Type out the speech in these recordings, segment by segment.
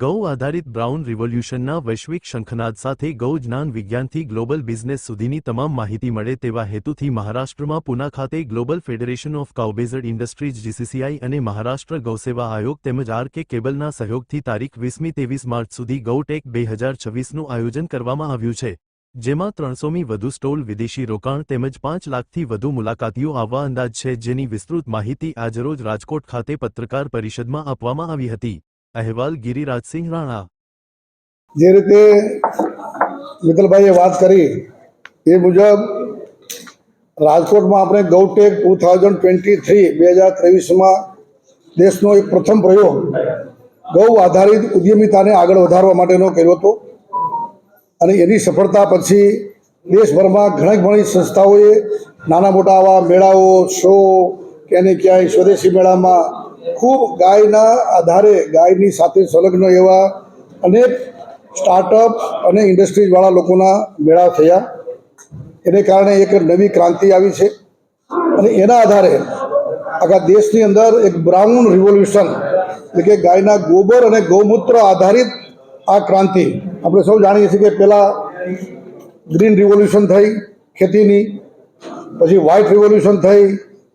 ગૌ આધારિત બ્રાઉન રિવોલ્યુશનના વૈશ્વિક શંખનાદ સાથે ગૌ જ્ઞાન વિજ્ઞાનથી ગ્લોબલ બિઝનેસ સુધીની તમામ માહિતી મળે તેવા હેતુથી મહારાષ્ટ્રમાં પૂના ખાતે global federation of cow based industries GCCI અને મહારાષ્ટ્ર ગૌસેવા આયોગ તેમજ RK કેબલના સહયોગથી તારીખ 20-23 માર્ચ સુધી ગૌટેક 2026નું આયોજન કરવામાં આવ્યું છે, જેમાં 300મી વધુ સ્ટોલ, વિદેશી રોકાણ તેમજ 5 લાખથી વધુ મુલાકાતીઓ આવવા અંદાજ છે, જેની વિસ્તૃત માહિતી આજરોજ રાજકોટ ખાતે પત્રકાર પરિષદમાં આપવામાં આવી હતી। અહેવાલ ગિરિરાજસિંહ રાણા। જે રીતે મિત્તલભાઈએ વાત કરી એ મુજબ રાજકોટમાં આપણે ગૌટેક 2023 દેશનો એક પ્રથમ પ્રયોગ ગૌ આધારિત ઉદ્યમિતાને આગળ વધારવા માટેનો કર્યો હતો અને એની સફળતા પછી દેશભરમાં ઘણી સંસ્થાઓએ નાના મોટા આવા મેળાઓ, શો કે ક્યાંય સ્વદેશી મેળામાં ખૂબ ગાયના આધારે ગાયની સાથે સંલગ્ન એવા અનેક સ્ટાર્ટઅપ અને ઇન્ડસ્ટ્રીઝવાળા લોકોના મેળા થયા। એને કારણે એક નવી ક્રાંતિ આવી છે અને એના આધારે આખા દેશની અંદર એક બ્રાઉન રિવોલ્યુશન એટલે કે ગાયના ગોબર અને ગૌમૂત્ર આધારિત આ ક્રાંતિ આપણે સૌ જાણીએ છીએ કે પહેલાં ગ્રીન રિવોલ્યુશન થઈ ખેતીની, પછી વ્હાઇટ રિવોલ્યુશન થઈ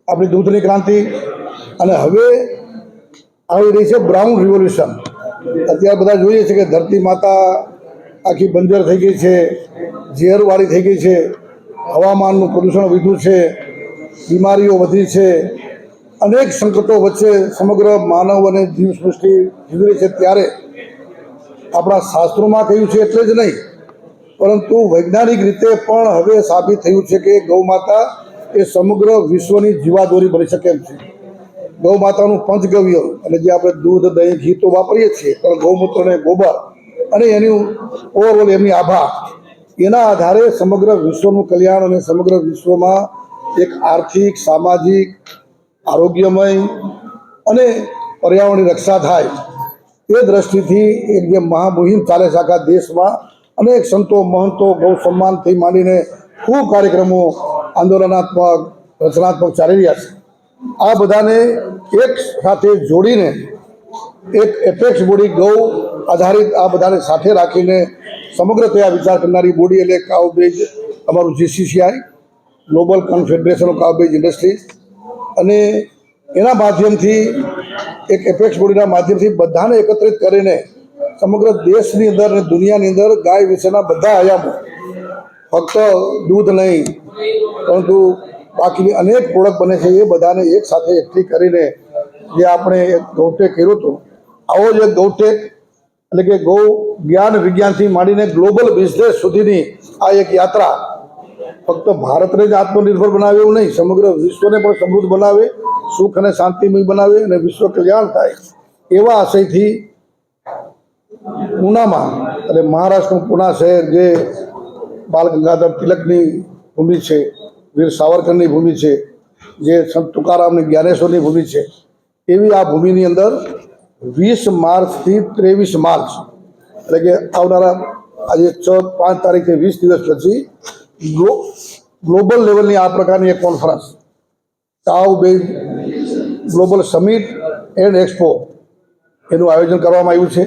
આપણી દૂધની ક્રાંતિ અને હવે આવી રહી છે બ્રાઉન રિવોલ્યુશન। અત્યારે બધા જોઈએ છે કે ધરતી માતા આખી બંજર થઈ ગઈ છે, ઝેરવાળી થઈ ગઈ છે, હવામાનનું પ્રદૂષણ વધ્યું છે, બીમારીઓ વધી છે, અનેક સંકટો વચ્ચે સમગ્ર માનવ અને જીવસૃષ્ટિ જીવી રહી છે। ત્યારે આપણા શાસ્ત્રોમાં કહ્યું છે એટલે જ નહીં, પરંતુ વૈજ્ઞાનિક રીતે પણ હવે સાબિત થયું છે કે ગૌ માતા એ સમગ્ર વિશ્વની જીવાદોરી બની શકે એમ છે। ગૌ માતાનું પંચગવ્ય એટલે જે આપણે દૂધ, દહીં, ઘી તો વાપરીએ છીએ, પણ ગૌમૂત્ર અને ગોબર અને એની ઓવરઓલ એમની આભા એના આધારે સમગ્ર વિશ્વનું કલ્યાણ અને સમગ્ર વિશ્વમાં એક આર્થિક, સામાજિક, આરોગ્યમય અને પર્યાવરણની રક્ષા થાય એ દ્રષ્ટિથી એક જે મહામુહિમ ચાલે છે આખા દેશમાં અનેક સંતો, મહંતો ગૌ સન્માનથી માંડીને ખૂબ કાર્યક્રમો આંદોલનાત્મક, રચનાત્મક ચાલી રહ્યા છે। આ બધાને એક સાથે જોડીને એક એપેક્સ બોડી ગૌ આધારિત આ બધાને સાથે રાખીને સમગ્રતયા વિચાર કરનારી બોડી એટલે કાઉબેઝ અમારું GCCI global confederation of cow based industries અને એના માધ્યમથી એક એપેક્સ બોડીના માધ્યમથી બધાને એકત્રિત કરીને સમગ્ર દેશની અંદર અને દુનિયાની અંદર ગાય વિશેના બધા આયામો ફક્ત દૂધ નહીં પરંતુ બાકીની અનેક પ્રોડક્ટ બને છે એ બધાને એક સાથે એકઠી કરીને જે આપણે એક ગૌટેક કર્યો હતો, આવો જ એક ગૌટેક એટલે કે ગૌ જ્ઞાન વિજ્ઞાનથી માંડીને ગ્લોબલ બિઝનેસ સુધીની આ એક યાત્રા ફક્ત ભારતને જ આત્મનિર્ભર બનાવે એવું નહીં, સમગ્ર વિશ્વને પણ સમૃદ્ધ બનાવે, સુખ અને શાંતિમય બનાવે અને વિશ્વ કલ્યાણ થાય એવા આશયથી પૂનામાં એટલે મહારાષ્ટ્રનું પૂના શહેર જે બાલ ગંગાધર તિલકની ભૂમિ છે, વીર સાવરકરની ભૂમિ છે, જે સંત તુકારામની જ્ઞાનેશ્વરની ભૂમિ છે, એવી આ ભૂમિની અંદર 20 માર્ચથી 23 માર્ચ એટલે કે આવનારા આજે 5 તારીખથી 20 દિવસ પછી ગ્લોબલ લેવલની આ પ્રકારની એક conference cow based global summit and expo એનું આયોજન કરવામાં આવ્યું છે।